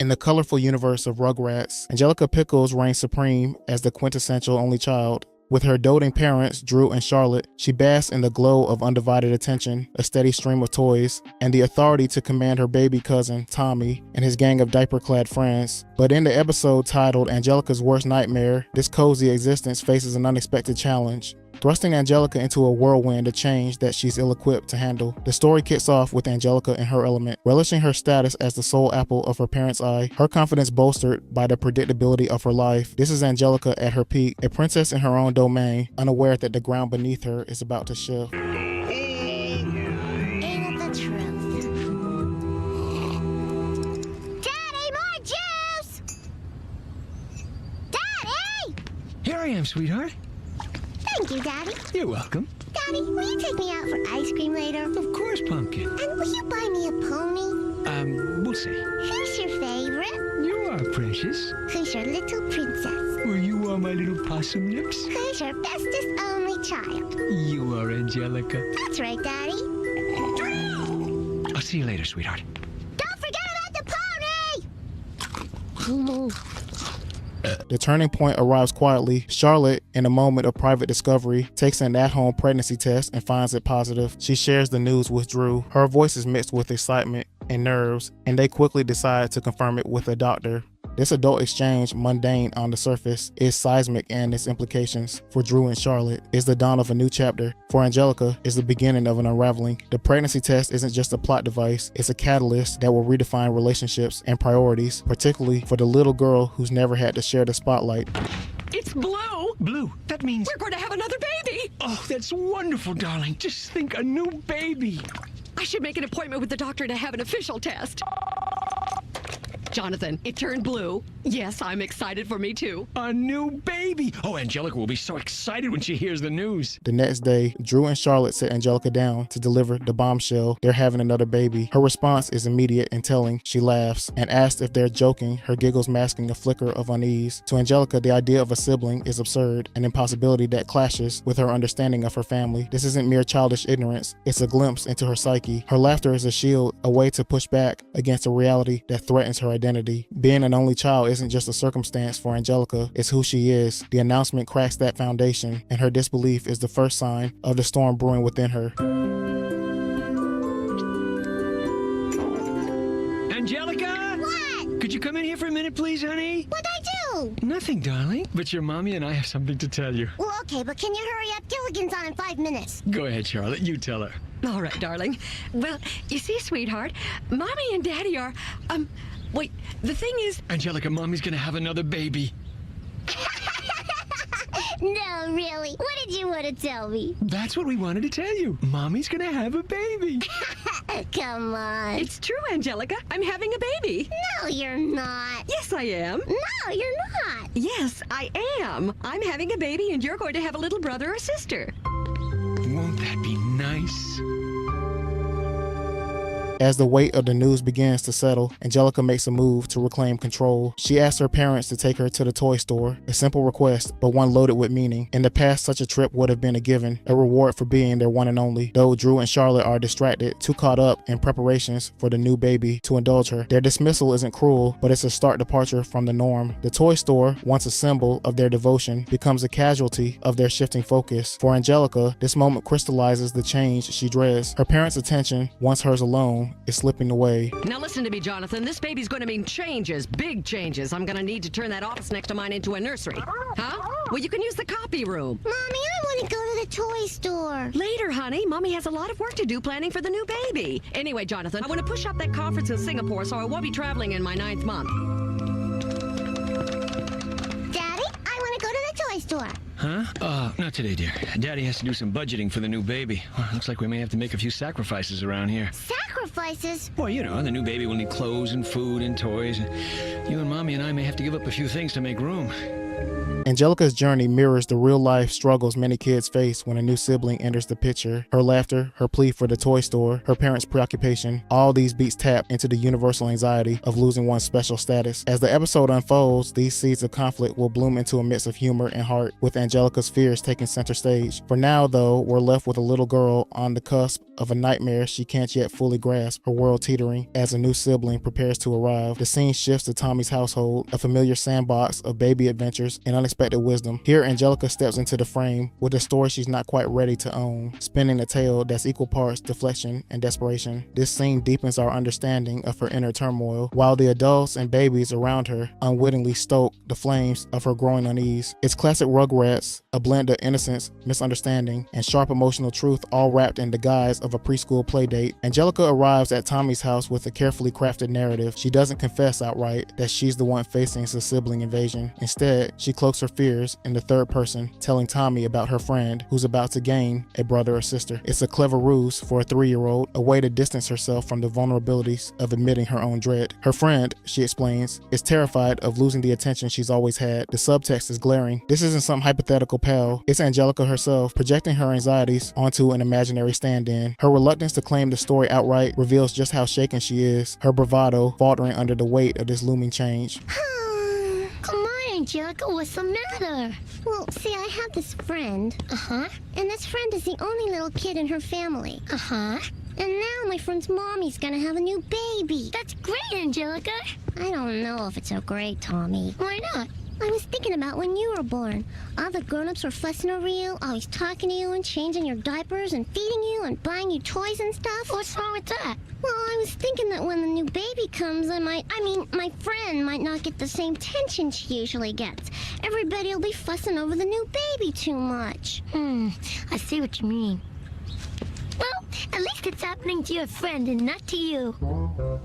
In the colorful universe of Rugrats, Angelica Pickles reigns supreme as the quintessential only child. With her doting parents, Drew and Charlotte, she basks in the glow of undivided attention, a steady stream of toys, and the authority to command her baby cousin, Tommy, and his gang of diaper-clad friends. But in the episode titled Angelica's Worst Nightmare, this cozy existence faces an unexpected challenge, thrusting Angelica into a whirlwind of change that she's ill-equipped to handle. The story kicks off with Angelica in her element, relishing her status as the sole apple of her parents' eye, her confidence bolstered by the predictability of her life. This is Angelica at her peak, a princess in her own domain, unaware that the ground beneath her is about to shift. Ain't it the truth? Daddy, more juice! Daddy! Here I am, sweetheart. Thank you, Daddy. You're welcome. Daddy, will you take me out for ice cream later? Of course, Pumpkin. And will you buy me a pony? We'll see. Who's your favorite? You are precious. Who's your little princess? Well, you are my little possum lips. Who's your bestest only child? You are Angelica. That's right, Daddy. I'll see you later, sweetheart. Don't forget about the pony! The turning point arrives quietly. Charlotte, in a moment of private discovery, takes an at-home pregnancy test and finds it positive. She shares the news with Drew. Her voice is mixed with excitement and nerves, and they quickly decide to confirm it with a doctor. This adult exchange, mundane on the surface, is seismic in its implications. For Drew and Charlotte, is the dawn of a new chapter. For Angelica, is the beginning of an unraveling. The pregnancy test isn't just a plot device, it's a catalyst that will redefine relationships and priorities, particularly for the little girl who's never had to share the spotlight. It's Blue! Blue, that means... We're going to have another baby! Oh, that's wonderful, darling. Just think, a new baby. I should make an appointment with the doctor to have an official test. Jonathan, it turned blue. Yes, I'm excited for me too. A new baby. Oh, Angelica will be so excited when she hears the news. The next day, Drew and Charlotte sit Angelica down to deliver the bombshell. They're having another baby. Her response is immediate and telling. She laughs and asks if they're joking, her giggles masking a flicker of unease. To Angelica, the idea of a sibling is absurd, an impossibility that clashes with her understanding of her family. This isn't mere childish ignorance, it's a glimpse into her psyche. Her laughter is a shield, a way to push back against a reality that threatens her identity. Being an only child isn't just a circumstance for Angelica, it's who she is. The announcement cracks that foundation, and her disbelief is the first sign of the storm brewing within her. Angelica! What? Could you come in here for a minute, please, honey? What'd I do? Nothing, darling. But your mommy and I have something to tell you. Well, okay, but can you hurry up? Gilligan's on in 5 minutes. Go ahead, Charlotte. You tell her. All right, darling. Well, you see, sweetheart, Mommy and Daddy are, wait, the thing is... Angelica, Mommy's gonna have another baby. No, really. What did you want to tell me? That's what we wanted to tell you. Mommy's gonna have a baby. Come on. It's true, Angelica. I'm having a baby. No, you're not. Yes, I am. No, you're not. Yes, I am. I'm having a baby, and you're going to have a little brother or sister. Won't that be nice? As the weight of the news begins to settle, Angelica makes a move to reclaim control. She asks her parents to take her to the toy store, a simple request, but one loaded with meaning. In the past, such a trip would have been a given, a reward for being their one and only. Though Drew and Charlotte are distracted, too caught up in preparations for the new baby to indulge her. Their dismissal isn't cruel, but it's a stark departure from the norm. The toy store, once a symbol of their devotion, becomes a casualty of their shifting focus. For Angelica, this moment crystallizes the change she dreads. Her parents' attention, once hers alone, is slipping away. Now listen to me, Jonathan. This baby's going to mean changes, big changes. I'm going to need to turn that office next to mine into a nursery. Huh? Well, you can use the copy room. Mommy, I want to go to the toy store. Later, honey. Mommy has a lot of work to do planning for the new baby. Anyway, Jonathan, I want to push up that conference in Singapore so I won't be traveling in my 9th month. Daddy, I want to go to the toy store. Huh? Not today, dear. Daddy has to do some budgeting for the new baby. Well, looks like we may have to make a few sacrifices around here. Sacrifices? Well, you know, the new baby will need clothes and food and toys. You and Mommy and I may have to give up a few things to make room. Angelica's journey mirrors the real-life struggles many kids face when a new sibling enters the picture. Her laughter, her plea for the toy store, her parents' preoccupation, all these beats tap into the universal anxiety of losing one's special status. As the episode unfolds, these seeds of conflict will bloom into a mix of humor and heart, with Angelica's fears taking center stage. For now, though, we're left with a little girl on the cusp of a nightmare she can't yet fully grasp, her world teetering as a new sibling prepares to arrive. The scene shifts to Tommy's household, a familiar sandbox of baby adventures and unexpected wisdom. Here, Angelica steps into the frame with a story she's not quite ready to own, spinning a tale that's equal parts deflection and desperation. This scene deepens our understanding of her inner turmoil, while the adults and babies around her unwittingly stoke the flames of her growing unease. It's classic Rugrats, a blend of innocence, misunderstanding, and sharp emotional truth, all wrapped in the guise of a preschool playdate. Angelica arrives at Tommy's house with a carefully crafted narrative. She doesn't confess outright that she's the one facing a sibling invasion. Instead, she cloaks her fears in the third person, telling Tommy about her friend who's about to gain a brother or sister. It's a clever ruse for a 3-year-old, a way to distance herself from the vulnerabilities of admitting her own dread. Her friend, she explains, is terrified of losing the attention she's always had. The subtext is glaring. This isn't some hypothetical pal. It's Angelica herself, projecting her anxieties onto an imaginary stand-in. Her reluctance to claim the story outright reveals just how shaken she is, her bravado faltering under the weight of this looming change. Come on, Angelica, what's the matter? Well, see, I have this friend. Uh-huh. And this friend is the only little kid in her family. Uh-huh. And now my friend's mommy's gonna have a new baby. That's great, Angelica. I don't know if it's so great, Tommy. Why not? I was thinking about when you were born. All the grown-ups were fussing over you, always talking to you and changing your diapers and feeding you and buying you toys and stuff. What's wrong with that? Well, I was thinking that when the new baby comes, my friend might not get the same attention she usually gets. Everybody will be fussing over the new baby too much. I see what you mean. Well, at least it's happening to your friend and not to you.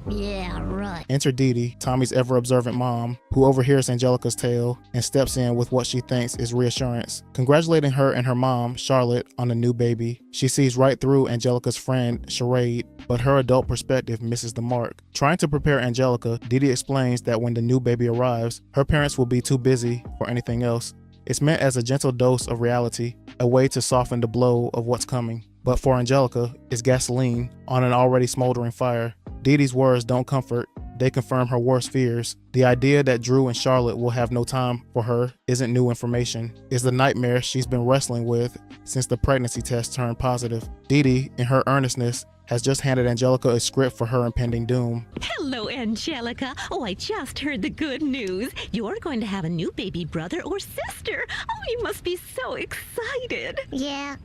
Yeah, right. Enter Didi, Tommy's ever-observant mom, who overhears Angelica's tale and steps in with what she thinks is reassurance. Congratulating her and her mom, Charlotte, on the new baby, she sees right through Angelica's friend, charade, but her adult perspective misses the mark. Trying to prepare Angelica, Didi explains that when the new baby arrives, her parents will be too busy for anything else. It's meant as a gentle dose of reality, a way to soften the blow of what's coming. But for Angelica, it's gasoline on an already smoldering fire. Didi's words don't comfort, they confirm her worst fears. The idea that Drew and Charlotte will have no time for her isn't new information. It's the nightmare she's been wrestling with since the pregnancy test turned positive. Didi, in her earnestness, has just handed Angelica a script for her impending doom. Hello, Angelica. Oh, I just heard the good news. You're going to have a new baby brother or sister. Oh, you must be so excited. Yeah,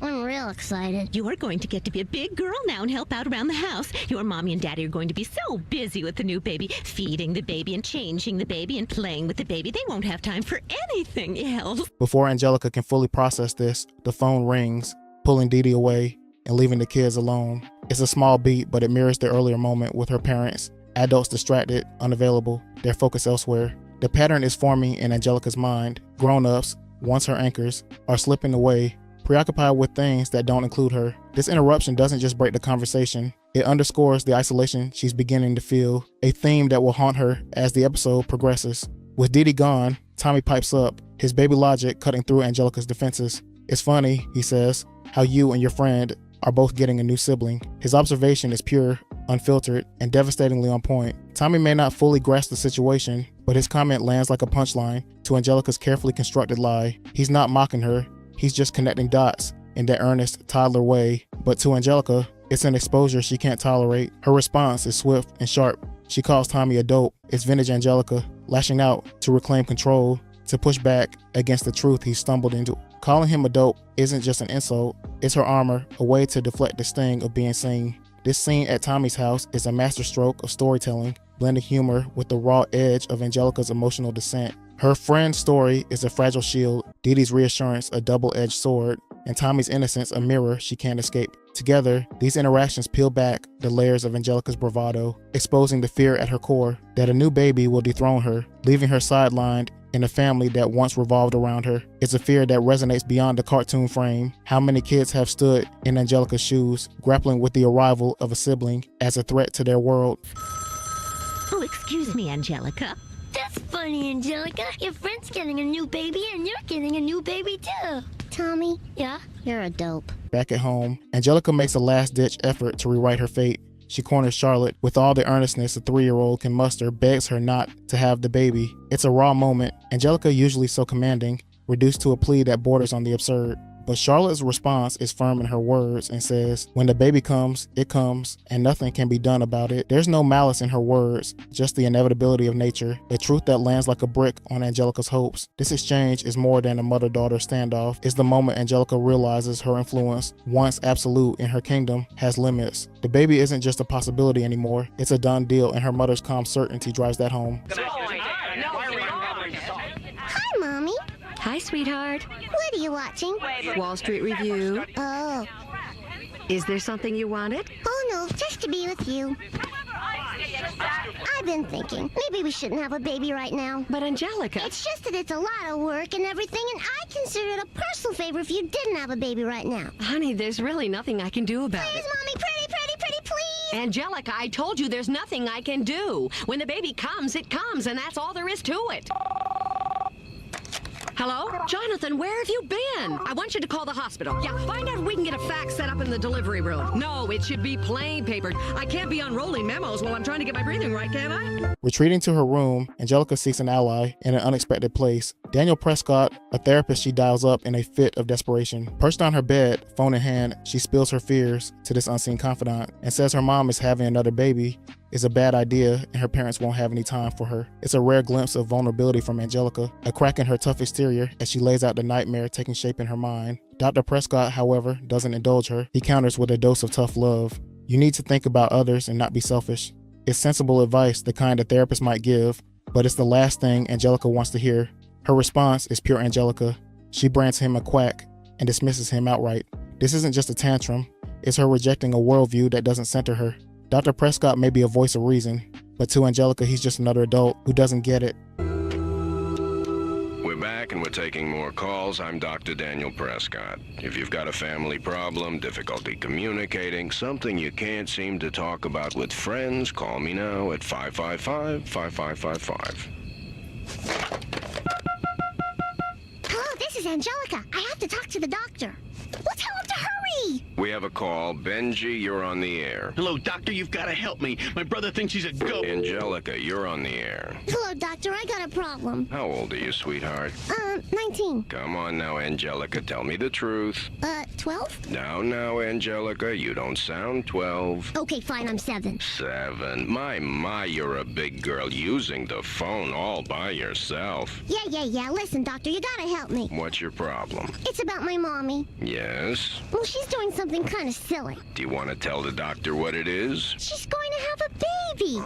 I'm real excited. You're going to get to be a big girl now and help out around the house. Your mommy and daddy are going to be so busy with the new baby, feeding the baby and changing the baby and playing with the baby. They won't have time for anything else. Before Angelica can fully process this, the phone rings, pulling Didi away and leaving the kids alone. It's a small beat, but it mirrors the earlier moment with her parents. Adults distracted, unavailable, their focus elsewhere. The pattern is forming in Angelica's mind. Grown-ups, once her anchors, are slipping away, preoccupied with things that don't include her. This interruption doesn't just break the conversation, it underscores the isolation she's beginning to feel, a theme that will haunt her as the episode progresses. With Didi gone, Tommy pipes up, his baby logic cutting through Angelica's defenses. It's funny, he says, how you and your friend are both getting a new sibling. His observation is pure, unfiltered, and devastatingly on point. Tommy may not fully grasp the situation, but his comment lands like a punchline to Angelica's carefully constructed lie. He's not mocking her, he's just connecting dots in that earnest, toddler way. But to Angelica, it's an exposure she can't tolerate. Her response is swift and sharp. She calls Tommy a dope. It's vintage Angelica, lashing out to reclaim control, to push back against the truth he stumbled into. Calling him a dope isn't just an insult, it's her armor, a way to deflect the sting of being seen. This scene at Tommy's house is a masterstroke of storytelling, blending humor with the raw edge of Angelica's emotional descent. Her friend's story is a fragile shield, Didi's reassurance a double-edged sword, and Tommy's innocence a mirror she can't escape. Together, these interactions peel back the layers of Angelica's bravado, exposing the fear at her core that a new baby will dethrone her, leaving her sidelined in a family that once revolved around her. It's a fear that resonates beyond the cartoon frame. How many kids have stood in Angelica's shoes, grappling with the arrival of a sibling as a threat to their world? Oh, excuse me, Angelica. That's funny, Angelica. Your friend's getting a new baby and you're getting a new baby too. Tommy? Yeah? You're a dope. Back at home, Angelica makes a last-ditch effort to rewrite her fate. She corners Charlotte. With all the earnestness a 3-year-old can muster, begs her not to have the baby. It's a raw moment. Angelica, usually so commanding, reduced to a plea that borders on the absurd. But Charlotte's response is firm in her words and says, when the baby comes, it comes, and nothing can be done about it. There's no malice in her words, just the inevitability of nature, the truth that lands like a brick on Angelica's hopes. This exchange is more than a mother-daughter standoff. It's the moment Angelica realizes her influence, once absolute in her kingdom, has limits. The baby isn't just a possibility anymore, it's a done deal, and her mother's calm certainty drives that home. Hi, Mommy. Hi, sweetheart. What are you watching? Wall Street Review. Oh. Is there something you wanted? Oh, no, just to be with you. I've been thinking, maybe we shouldn't have a baby right now. But Angelica... It's just that it's a lot of work and everything, and I consider it a personal favor if you didn't have a baby right now. Honey, there's really nothing I can do about Please, it. Mommy, pretty, please. Angelica, I told you there's nothing I can do. When the baby comes, it comes, and that's all there is to it. Hello? Jonathan, where have you been? I want you to call the hospital. Yeah, find out if we can get a fax set up in the delivery room. No, it should be plain papered. I can't be unrolling memos while I'm trying to get my breathing right, can I? Retreating to her room, Angelica seeks an ally in an unexpected place. Daniel Prescott, a therapist she dials up in a fit of desperation. Perched on her bed, phone in hand, she spills her fears to this unseen confidant and says her mom is having another baby is a bad idea and her parents won't have any time for her. It's a rare glimpse of vulnerability from Angelica, a crack in her tough exterior as she lays out the nightmare taking shape in her mind. Dr. Prescott, however, doesn't indulge her. He counters with a dose of tough love. You need to think about others and not be selfish. It's sensible advice, the kind a therapist might give, but it's the last thing Angelica wants to hear. Her response is pure Angelica. She brands him a quack and dismisses him outright. This isn't just a tantrum, it's her rejecting a worldview that doesn't center her. Dr. Prescott may be a voice of reason, but to Angelica, he's just another adult who doesn't get it. We're back and we're taking more calls. I'm Dr. Daniel Prescott. If you've got a family problem, difficulty communicating, something you can't seem to talk about with friends, call me now at 555-5555. Hello, this is Angelica. I have to talk to the doctor. Well, tell him to hurry. We have a call. Benji, you're on the air. Hello, doctor, you've got to help me. My brother thinks he's a goat. Angelica, you're on the air. Hello, doctor. I got a problem. How old are you, sweetheart? 19. Come on now, Angelica, tell me the truth. 12? Now, Angelica, you don't sound 12. Okay, fine, I'm 7. 7. My, you're a big girl using the phone all by yourself. Yeah. Listen, doctor, you gotta help me. What's your problem? It's about my mommy. Yes? Well, she's doing something kind of silly. Do you want to tell the doctor what it is? She's going to have a baby.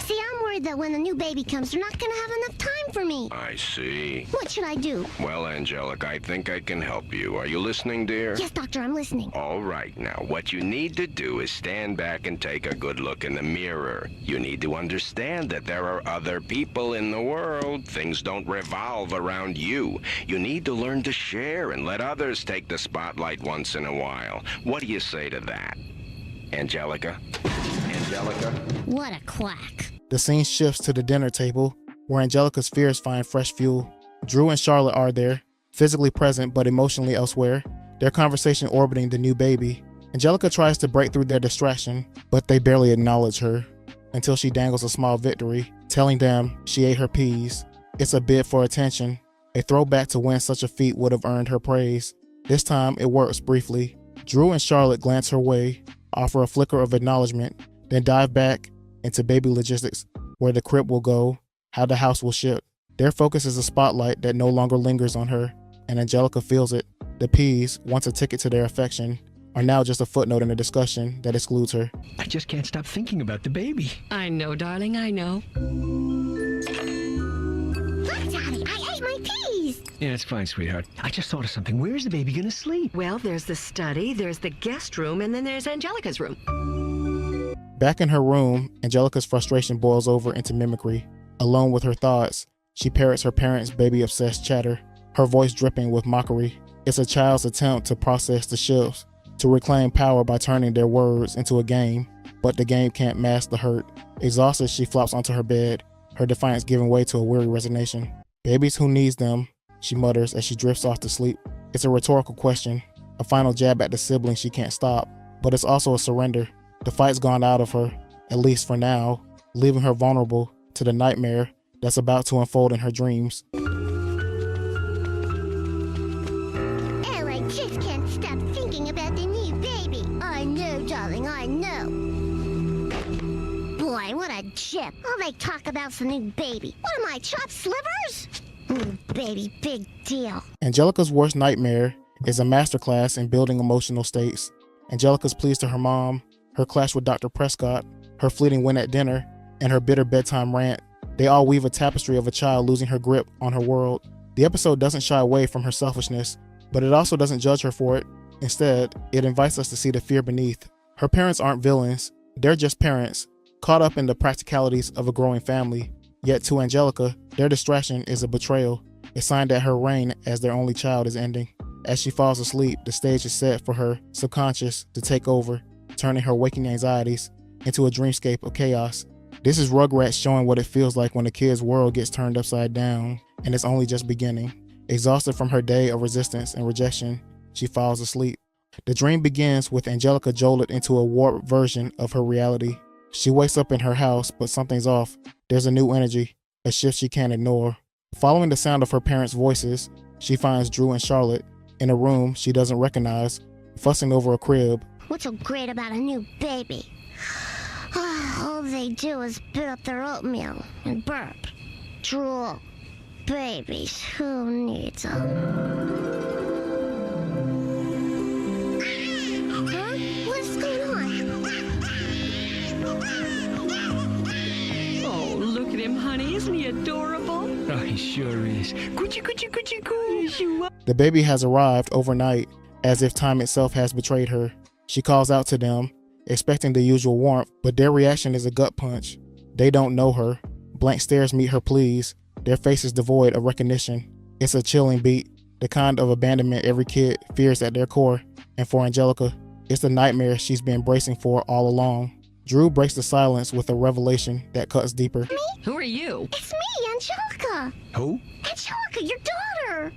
See, I'm worried that when the new baby comes, they're not gonna have enough time for me. I see. What should I do? Well, Angelica, I think I can help you. Are you listening, dear? Yes, doctor, I'm listening. All right, now, what you need to do is stand back and take a good look in the mirror. You need to understand that there are other people in the world. Things don't revolve around you. You need to learn to share and let others take the spotlight once in a while. What do you say to that? Angelica? Angelica? What a quack. The scene shifts to the dinner table, where Angelica's fears find fresh fuel. Drew and Charlotte are there, physically present but emotionally elsewhere, their conversation orbiting the new baby. Angelica tries to break through their distraction, but they barely acknowledge her, until she dangles a small victory, telling them she ate her peas. It's a bid for attention, a throwback to when such a feat would have earned her praise. This time, it works briefly. Drew and Charlotte glance her way, offer a flicker of acknowledgement, then dive back into baby logistics, where the crib will go, how the house will ship. Their focus is a spotlight that no longer lingers on her, and Angelica feels it. The peas, once a ticket to their affection, are now just a footnote in a discussion that excludes her. I just can't stop thinking about the baby. I know, darling, I know. Look, Daddy, I ate my peas. Yeah, it's fine, sweetheart. I just thought of something. Where's the baby gonna sleep? Well, there's the study, there's the guest room, and then there's Angelica's room. Back in her room, Angelica's frustration boils over into mimicry. Alone with her thoughts, she parrots her parents' baby-obsessed chatter, her voice dripping with mockery. It's a child's attempt to process the shifts, to reclaim power by turning their words into a game, but the game can't mask the hurt. Exhausted, she flops onto her bed, her defiance giving way to a weary resignation. Babies who needs them, she mutters as she drifts off to sleep. It's a rhetorical question, a final jab at the sibling she can't stop, but it's also a surrender. The fight's gone out of her, at least for now, leaving her vulnerable to the nightmare that's about to unfold in her dreams. Oh, I just can't stop thinking about the new baby. I know, darling, I know. Boy, what a chip. All they talk about's the new baby. What am I, chopped slivers? Ooh, baby, big deal. Angelica's worst nightmare is a masterclass in building emotional states. Angelica's pleas to her mom, her clash with Dr. Prescott, her fleeting win at dinner, and her bitter bedtime rant, they all weave a tapestry of a child losing her grip on her world. The episode doesn't shy away from her selfishness, but it also doesn't judge her for it. Instead, it invites us to see the fear beneath. Her parents aren't villains, they're just parents, caught up in the practicalities of a growing family. Yet to Angelica, their distraction is a betrayal, a sign that her reign as their only child is ending. As she falls asleep, the stage is set for her subconscious to take over, turning her waking anxieties into a dreamscape of chaos. This is Rugrats showing what it feels like when a kid's world gets turned upside down, and it's only just beginning. Exhausted from her day of resistance and rejection, she falls asleep. The dream begins with Angelica jolted into a warped version of her reality. She wakes up in her house, but something's off. There's a new energy, a shift she can't ignore. Following the sound of her parents' voices, she finds Drew and Charlotte in a room she doesn't recognize, fussing over a crib. What's so great about a new baby? All they do is spit up their oatmeal and burp, drool. Babies, who needs them? Huh? What's going on? Oh, look at him, honey. Isn't he adorable? Oh, he sure is. Coochie, coochie, coochie, coo. The baby has arrived overnight, as if time itself has betrayed her. She calls out to them, expecting the usual warmth, but their reaction is a gut punch. They don't know her. Blank stares meet her pleas, their faces devoid of recognition. It's a chilling beat, the kind of abandonment every kid fears at their core. And for Angelica, it's the nightmare she's been bracing for all along. Drew breaks the silence with a revelation that cuts deeper. Who are you? It's me, Angelica. Who? Angelica, your daughter.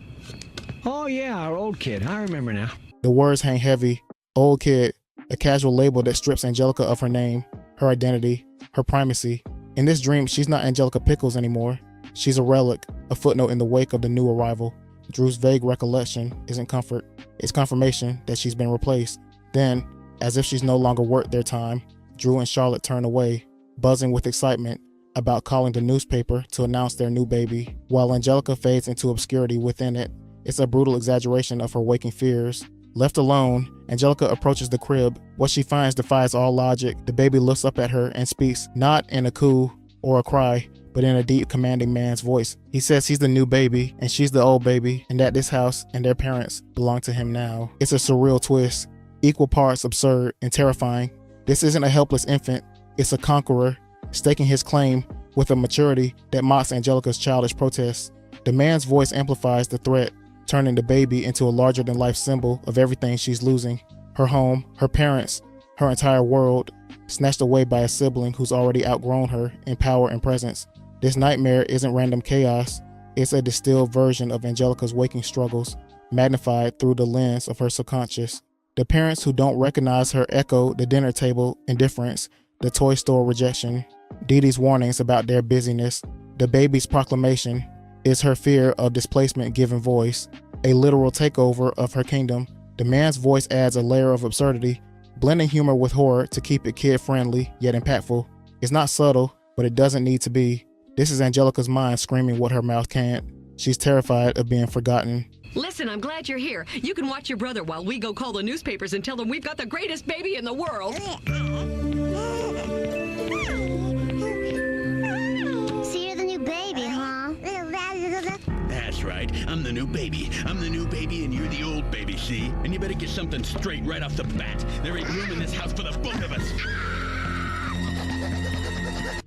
Oh, yeah, our old kid. I remember now. The words hang heavy. Old kid, a casual label that strips Angelica of her name, her identity, her primacy. In this dream, she's not Angelica Pickles anymore. She's a relic, a footnote in the wake of the new arrival. Drew's vague recollection isn't comfort. It's confirmation that she's been replaced. Then, as if she's no longer worth their time, Drew and Charlotte turn away, buzzing with excitement about calling the newspaper to announce their new baby. While Angelica fades into obscurity within it, it's a brutal exaggeration of her waking fears. Left alone, Angelica approaches the crib. What she finds defies all logic. The baby looks up at her and speaks, not in a coo or a cry, but in a deep, commanding man's voice. He says he's the new baby and she's the old baby, and that this house and their parents belong to him now. It's a surreal twist, equal parts absurd and terrifying. This isn't a helpless infant, it's a conqueror, staking his claim with a maturity that mocks Angelica's childish protests. The man's voice amplifies the threat, turning the baby into a larger-than-life symbol of everything she's losing. Her home, her parents, her entire world, snatched away by a sibling who's already outgrown her in power and presence. This nightmare isn't random chaos, it's a distilled version of Angelica's waking struggles, magnified through the lens of her subconscious. The parents who don't recognize her echo the dinner table indifference, the toy store rejection, Didi's warnings about their busyness, the baby's proclamation is her fear of displacement given voice, a literal takeover of her kingdom. The man's voice adds a layer of absurdity, blending humor with horror to keep it kid-friendly yet impactful. It's not subtle, but it doesn't need to be. This is Angelica's mind screaming what her mouth can't. She's terrified of being forgotten. Listen, I'm glad you're here. You can watch your brother while we go call the newspapers and tell them we've got the greatest baby in the world. So you're the new baby, huh? That's right. I'm the new baby. I'm the new baby and you're the old baby, see? And you better get something straight right off the bat. There ain't room in this house for the both of us.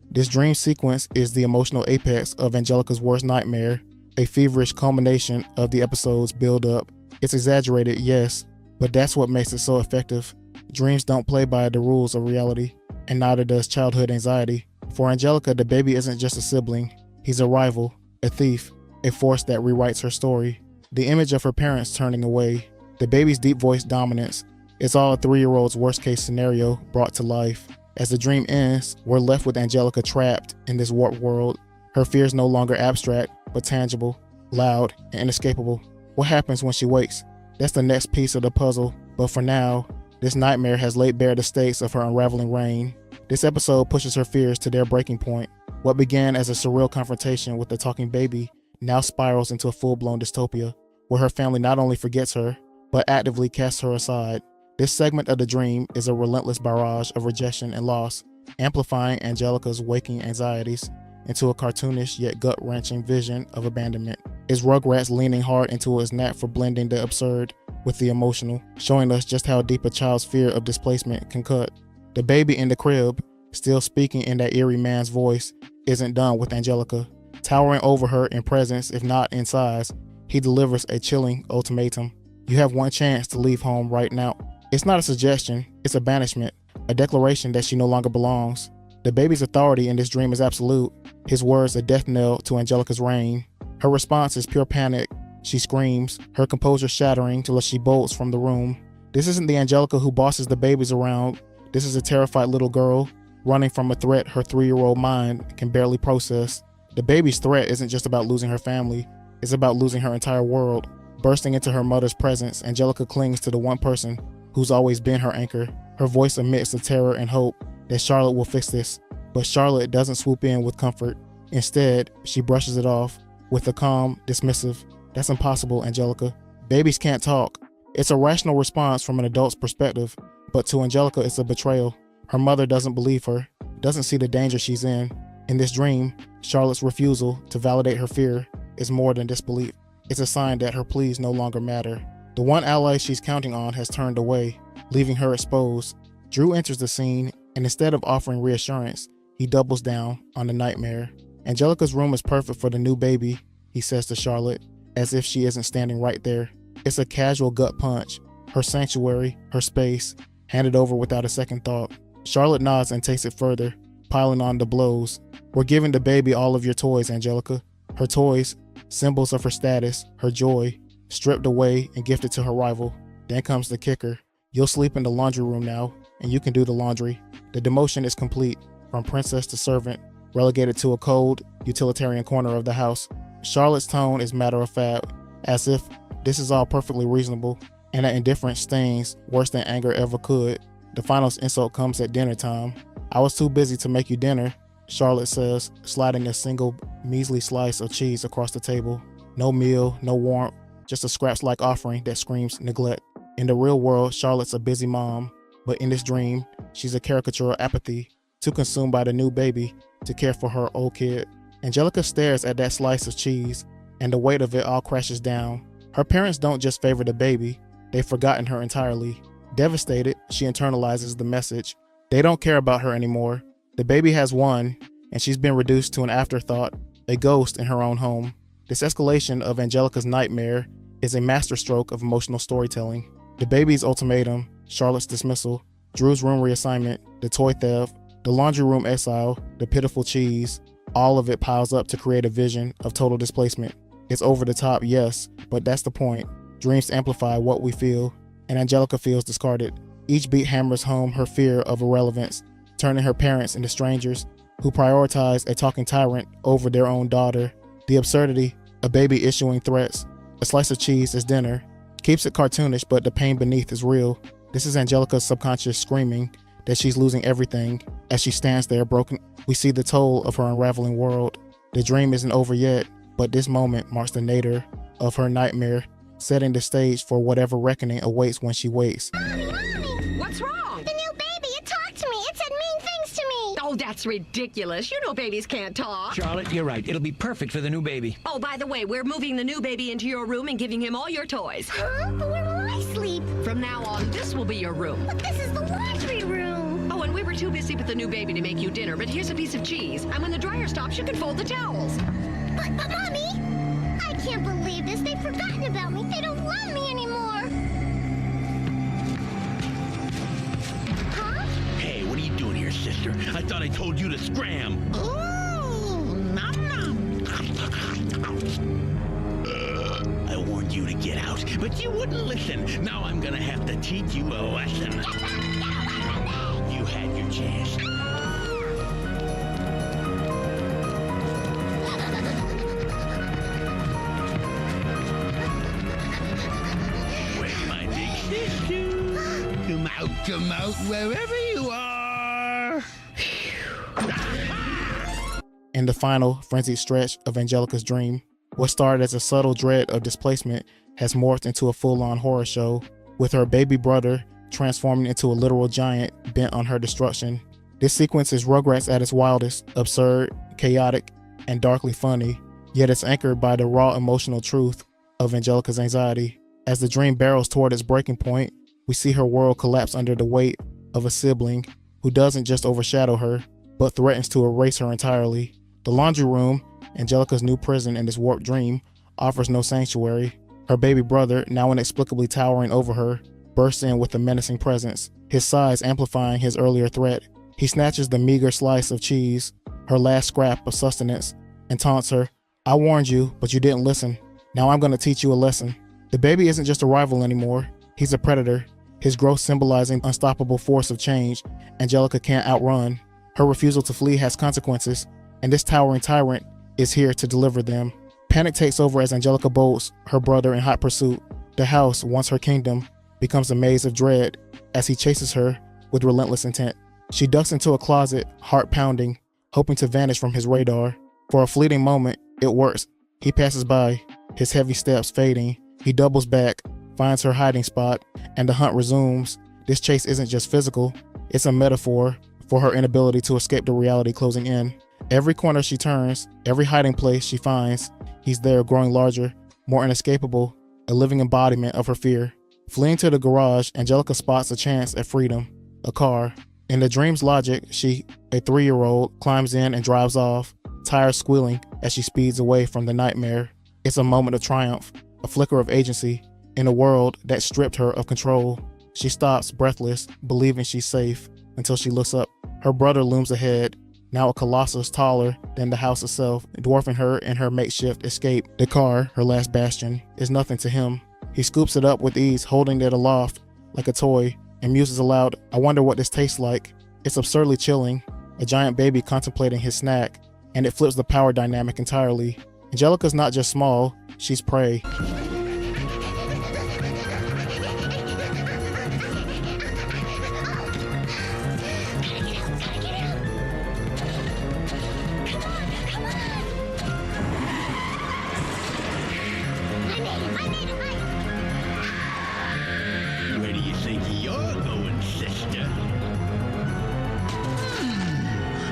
This dream sequence is the emotional apex of Angelica's worst nightmare, a feverish culmination of the episode's build-up. It's exaggerated, yes, but that's what makes it so effective. Dreams don't play by the rules of reality, and neither does childhood anxiety. For Angelica, the baby isn't just a sibling. He's a rival, a thief, a force that rewrites her story. The image of her parents turning away, the baby's deep voice dominance, it's all a 3-year-old's worst case scenario brought to life. As the dream ends, we're left with Angelica trapped in this warped world. Her fears no longer abstract, but tangible, loud, and inescapable. What happens when she wakes? That's the next piece of the puzzle, but for now, this nightmare has laid bare the stakes of her unraveling reign. This episode pushes her fears to their breaking point. What began as a surreal confrontation with the talking baby now spirals into a full-blown dystopia, where her family not only forgets her, but actively casts her aside. This segment of the dream is a relentless barrage of rejection and loss, amplifying Angelica's waking anxieties into a cartoonish yet gut-wrenching vision of abandonment. Is Rugrats leaning hard into his knack for blending the absurd with the emotional, showing us just how deep a child's fear of displacement can cut. The baby in the crib, still speaking in that eerie man's voice, isn't done with Angelica. Towering over her in presence, if not in size, he delivers a chilling ultimatum. You have one chance to leave home right now. It's not a suggestion, it's a banishment, a declaration that she no longer belongs. The baby's authority in this dream is absolute, his words a death knell to Angelica's reign. Her response is pure panic. She screams, her composure shattering till she bolts from the room. This isn't the Angelica who bosses the babies around. This is a terrified little girl, running from a threat her 3-year-old mind can barely process. The baby's threat isn't just about losing her family, it's about losing her entire world. Bursting into her mother's presence, Angelica clings to the one person who's always been her anchor, her voice amidst the terror and hope that Charlotte will fix this. But Charlotte doesn't swoop in with comfort. Instead, she brushes it off with a calm, dismissive, "That's impossible, Angelica. Babies can't talk." It's a rational response from an adult's perspective, but to Angelica it's a betrayal. Her mother doesn't believe her, doesn't see the danger she's in. In this dream, Charlotte's refusal to validate her fear is more than disbelief. It's a sign that her pleas no longer matter. The one ally she's counting on has turned away, leaving her exposed. Drew enters the scene, and instead of offering reassurance, he doubles down on the nightmare. Angelica's room is perfect for the new baby, he says to Charlotte, as if she isn't standing right there. It's a casual gut punch, her sanctuary, her space, handed over without a second thought. Charlotte nods and takes it further, piling on the blows. We're giving the baby all of your toys, Angelica. Her toys, symbols of her status, her joy, stripped away and gifted to her rival. Then comes the kicker. You'll sleep in the laundry room now, and you can do the laundry. The demotion is complete, from princess to servant, relegated to a cold, utilitarian corner of the house. Charlotte's tone is matter of fact, as if this is all perfectly reasonable, and that indifference stings worse than anger ever could. The final insult comes at dinner time. "I was too busy to make you dinner," Charlotte says, sliding a single measly slice of cheese across the table. No meal, no warmth, just a scraps-like offering that screams neglect. In the real world, Charlotte's a busy mom, but in this dream, she's a caricature of apathy, too consumed by the new baby to care for her old kid. Angelica stares at that slice of cheese, and the weight of it all crashes down. Her parents don't just favor the baby, they've forgotten her entirely. Devastated, she internalizes the message. They don't care about her anymore. The baby has won, and she's been reduced to an afterthought, a ghost in her own home. This escalation of Angelica's nightmare is a masterstroke of emotional storytelling. The baby's ultimatum, Charlotte's dismissal, Drew's room reassignment, the toy theft, the laundry room exile, the pitiful cheese, all of it piles up to create a vision of total displacement. It's over the top, yes, but that's the point. Dreams amplify what we feel, and Angelica feels discarded. Each beat hammers home her fear of irrelevance, turning her parents into strangers who prioritize a talking tyrant over their own daughter. The absurdity, a baby issuing threats, a slice of cheese as dinner, keeps it cartoonish, but the pain beneath is real. This is Angelica's subconscious screaming that she's losing everything. As she stands there broken, we see the toll of her unraveling world. The dream isn't over yet, but this moment marks the nadir of her nightmare, setting the stage for whatever reckoning awaits when she wakes. Mommy! What's wrong? The new baby, it talked to me. It said mean things to me. Oh, that's ridiculous. You know babies can't talk. Charlotte, you're right. It'll be perfect for the new baby. Oh, by the way, we're moving the new baby into your room and giving him all your toys. Huh? But where will I sleep? From now on, this will be your room. But this is the laundry room. Oh, and we were too busy with the new baby to make you dinner, but here's a piece of cheese. And when the dryer stops, you can fold the towels. But Mommy, I can't believe this. They've forgotten about me. They don't love me anymore. Hey, what are you doing here? here, sister. I thought I told you to scram. Ooh, nom nom. I warned you to get out, but you wouldn't listen. Now I'm gonna have to teach you a lesson. You had your chance. Where's my big sister? Come out, wherever you are. In the final, frenzied stretch of Angelica's dream, what started as a subtle dread of displacement has morphed into a full-on horror show, with her baby brother transforming into a literal giant bent on her destruction. This sequence is Rugrats at its wildest, absurd, chaotic, and darkly funny, yet it's anchored by the raw emotional truth of Angelica's anxiety. As the dream barrels toward its breaking point, we see her world collapse under the weight of a sibling who doesn't just overshadow her, but threatens to erase her entirely. The laundry room, Angelica's new prison in this warped dream, offers no sanctuary. Her baby brother, now inexplicably towering over her, bursts in with a menacing presence, his size amplifying his earlier threat. He snatches the meager slice of cheese, her last scrap of sustenance, and taunts her, "I warned you, but you didn't listen. Now I'm gonna teach you a lesson." The baby isn't just a rival anymore, he's a predator, his growth symbolizing unstoppable force of change Angelica can't outrun. Her refusal to flee has consequences, and this towering tyrant is here to deliver them. Panic takes over as Angelica bolts her brother in hot pursuit. The house, once her kingdom, becomes a maze of dread as he chases her with relentless intent. She ducks into a closet, heart pounding, hoping to vanish from his radar. For a fleeting moment, it works. He passes by, his heavy steps fading. He doubles back, finds her hiding spot, and the hunt resumes. This chase isn't just physical, it's a metaphor for her inability to escape the reality closing in. Every corner she turns, every hiding place she finds, he's there, growing larger, more inescapable, a living embodiment of her fear. Fleeing to the garage, Angelica spots a chance at freedom, a car. In the dream's logic, she, a 3-year-old, climbs in and drives off, tires squealing as she speeds away from the nightmare. It's a moment of triumph, a flicker of agency, in a world that stripped her of control. She stops, breathless, believing she's safe, until she looks up. Her brother looms ahead, now a colossus taller than the house itself, dwarfing her in her makeshift escape. The car, her last bastion, is nothing to him. He scoops it up with ease, holding it aloft like a toy, and muses aloud, "I wonder what this tastes like." It's absurdly chilling, a giant baby contemplating his snack, and it flips the power dynamic entirely. Angelica's not just small, she's prey. Where do you think you're going, sister?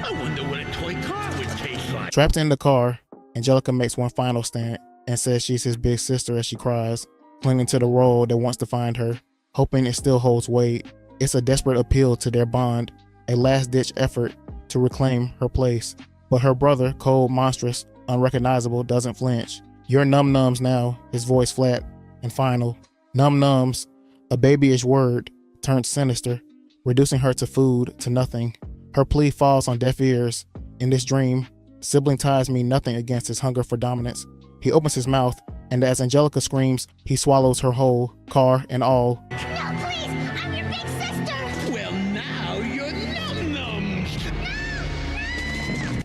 I wonder what a toy car would taste like. Trapped in the car, Angelica makes one final stand and says she's his big sister as she cries, clinging to the role that wants to find her, hoping it still holds weight. It's a desperate appeal to their bond, a last-ditch effort to reclaim her place. But her brother, cold, monstrous, unrecognizable, doesn't flinch. "You're num-nums now," his voice flat and final. Num-nums, a babyish word, turned sinister, reducing her to food, to nothing. Her plea falls on deaf ears. In this dream, Sibling ties mean nothing against his hunger for dominance. He opens his mouth, and as Angelica screams, he swallows her whole, car and all. No, please! I'm your big sister! Well, now you're num-nums.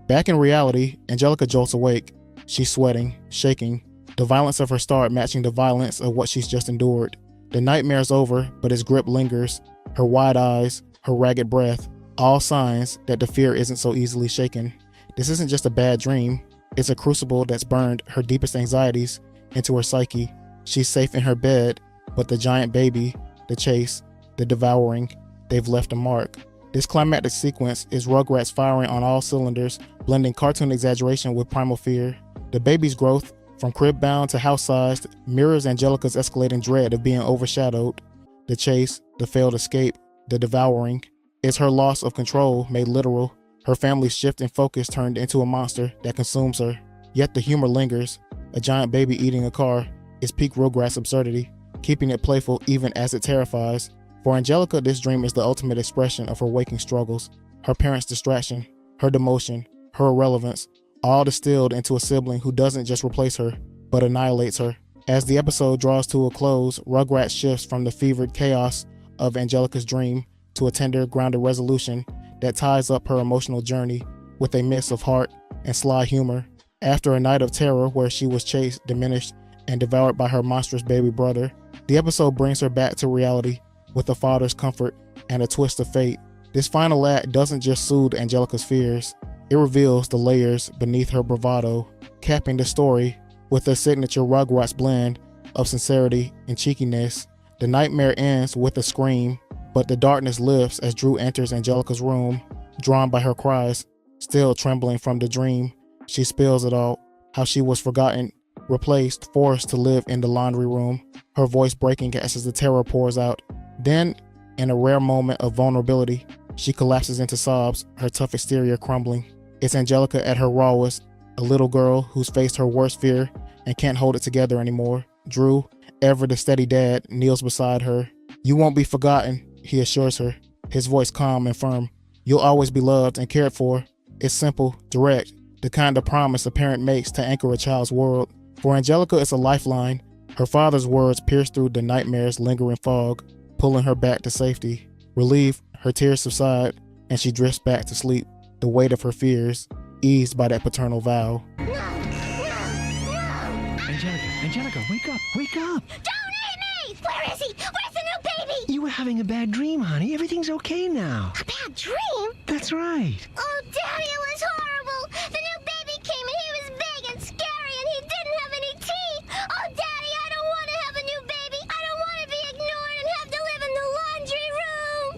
Back in reality, Angelica jolts awake. She's sweating, shaking, the violence of her start matching the violence of what she's just endured. The nightmare's over, but its grip lingers. Her wide eyes, her ragged breath, all signs that the fear isn't so easily shaken. This isn't just a bad dream, it's a crucible that's burned her deepest anxieties into her psyche. She's safe in her bed, but the giant baby, the chase, the devouring, they've left a mark. This climactic sequence is Rugrats firing on all cylinders, blending cartoon exaggeration with primal fear. The baby's growth, from crib-bound to house-sized, mirrors Angelica's escalating dread of being overshadowed. The chase, the failed escape, the devouring. It's her loss of control made literal, her family's shift in focus turned into a monster that consumes her. Yet the humor lingers. A giant baby eating a car is peak Rugrats absurdity, keeping it playful even as it terrifies. For Angelica, this dream is the ultimate expression of her waking struggles. her parents' distraction, her demotion, her irrelevance, all distilled into a sibling who doesn't just replace her, but annihilates her. As the episode draws to a close, Rugrats shifts from the fevered chaos of Angelica's dream to a tender, grounded resolution that ties up her emotional journey with a mix of heart and sly humor. After a night of terror where she was chased, diminished, and devoured by her monstrous baby brother, the episode brings her back to reality with a father's comfort and a twist of fate. This final act doesn't just soothe Angelica's fears, it reveals the layers beneath her bravado, capping the story with a signature Rugrats blend of sincerity and cheekiness. The nightmare ends with a scream, but the darkness lifts as Drew enters Angelica's room, drawn by her cries. Still trembling from the dream, she spills it all, how she was forgotten, replaced, forced to live in the laundry room, her voice breaking as the terror pours out. Then, in a rare moment of vulnerability, she collapses into sobs, her tough exterior crumbling. It's Angelica at her rawest, a little girl who's faced her worst fear and can't hold it together anymore. Drew, ever the steady dad, kneels beside her. "You won't be forgotten," he assures her, his voice calm and firm. "You'll always be loved and cared for." It's simple, direct, the kind of promise a parent makes to anchor a child's world. For Angelica, it's a lifeline. Her father's words pierce through the nightmare's lingering fog, pulling her back to safety. Relieved, her tears subside, and she drifts back to sleep, the weight of her fears eased by that paternal vow. Angelica, wake up, wake up! Don't eat me! Where is he? Where's the new baby? You were having a bad dream, honey. Everything's okay now. A bad dream? That's right. Oh, Daddy, it was horrible. The new baby came and he was big and scary and he didn't have any teeth. Oh, Daddy, I don't want to have a new baby. I don't want to be ignored and have to live in the laundry room.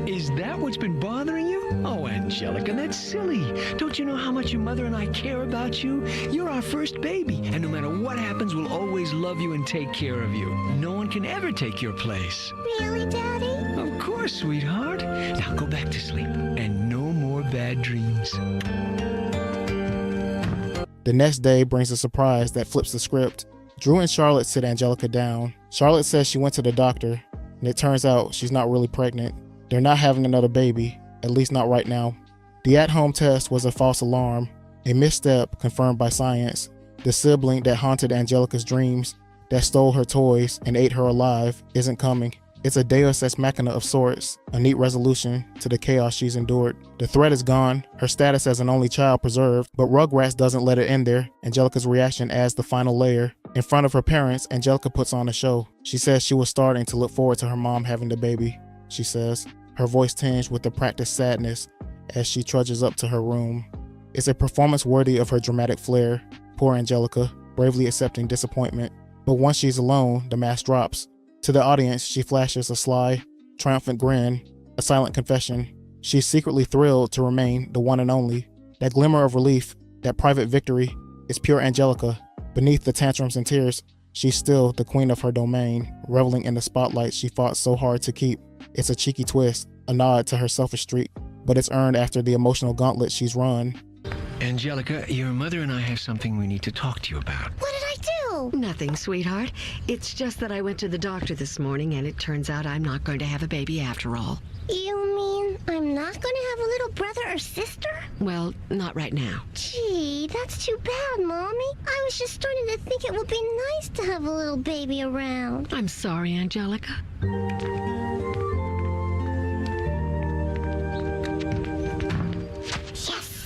Is that what's been bothering you? Oh, Angelica, that's silly. Don't you know how much your mother and I care about you? You're our first baby, and no matter what happens, we'll always love you and take care of you. No one can ever take your place. Really, Daddy? Of course, sweetheart. Now go back to sleep, and no more bad dreams. The next day brings a surprise that flips the script. Drew and Charlotte sit Angelica down. Charlotte says she went to the doctor, and it turns out she's not really pregnant. They're not having another baby, at least not right now. The at-home test was a false alarm, a misstep confirmed by science. The sibling that haunted Angelica's dreams, that stole her toys and ate her alive, isn't coming. It's a deus ex machina of sorts, a neat resolution to the chaos she's endured. The threat is gone, her status as an only child preserved, but Rugrats doesn't let it end there. Angelica's reaction adds the final layer. In front of her parents, Angelica puts on a show. She says she was starting to look forward to her mom having the baby, she says, her voice tinged with the practiced sadness as she trudges up to her room. It's a performance worthy of her dramatic flair. Poor Angelica, bravely accepting disappointment. But once she's alone, the mask drops. To the audience, she flashes a sly, triumphant grin, a silent confession. She's secretly thrilled to remain the one and only. That glimmer of relief, that private victory, is pure Angelica. Beneath the tantrums and tears, she's still the queen of her domain, reveling in the spotlight she fought so hard to keep. It's a cheeky twist, a nod to her selfish streak, but it's earned after the emotional gauntlet she's run. Angelica, your mother and I have something we need to talk to you about. What did I do? Nothing, sweetheart. It's just that I went to the doctor this morning and it turns out I'm not going to have a baby after all. You mean I'm not going to have a little brother or sister? Well, not right now. Gee, that's too bad, Mommy. I was just starting to think it would be nice to have a little baby around. I'm sorry, Angelica. Yes!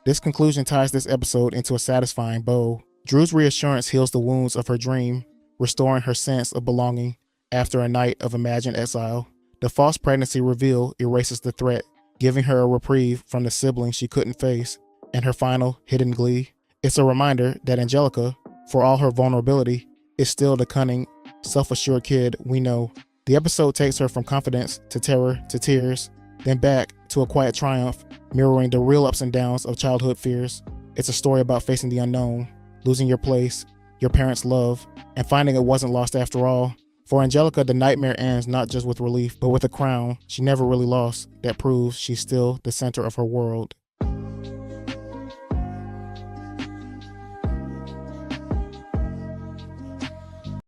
This conclusion ties this episode into a satisfying bow. Drew's reassurance heals the wounds of her dream, restoring her sense of belonging after a night of imagined exile. The false pregnancy reveal erases the threat, giving her a reprieve from the sibling she couldn't face, and her final hidden glee. It's a reminder that Angelica, for all her vulnerability, is still the cunning, self-assured kid we know. The episode takes her from confidence to terror to tears, then back to a quiet triumph, mirroring the real ups and downs of childhood fears. It's a story about facing the unknown, losing your place, your parents' love, and finding it wasn't lost after all. For Angelica, the nightmare ends not just with relief, but with a crown she never really lost that proves she's still the center of her world.